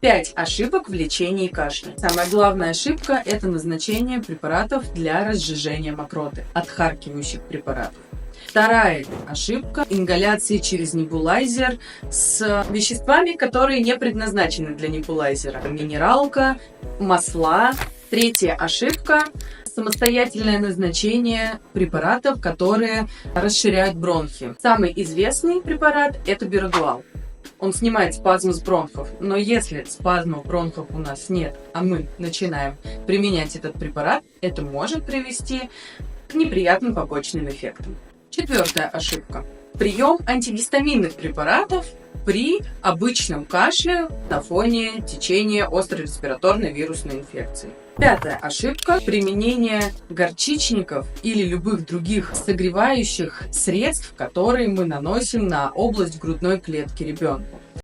5 ошибок в лечении кашля. Самая главная ошибка – это назначение препаратов для разжижения мокроты, отхаркивающих препаратов. Вторая ошибка – ингаляции через небулайзер с веществами, которые не предназначены для небулайзера. Минералка, масла. Третья ошибка – самостоятельное назначение препаратов, которые расширяют бронхи. Самый известный препарат – это Биродуал. Он снимает спазм с бронхов, но если спазмов бронхов у нас нет, а мы начинаем применять этот препарат, это может привести к неприятным побочным эффектам. Четвертая ошибка. Прием антигистаминных препаратов при обычном кашле на фоне течения острой респираторной вирусной инфекции. Пятая ошибка. Применение горчичников или любых других согревающих средств, которые мы наносим на область грудной клетки ребенку.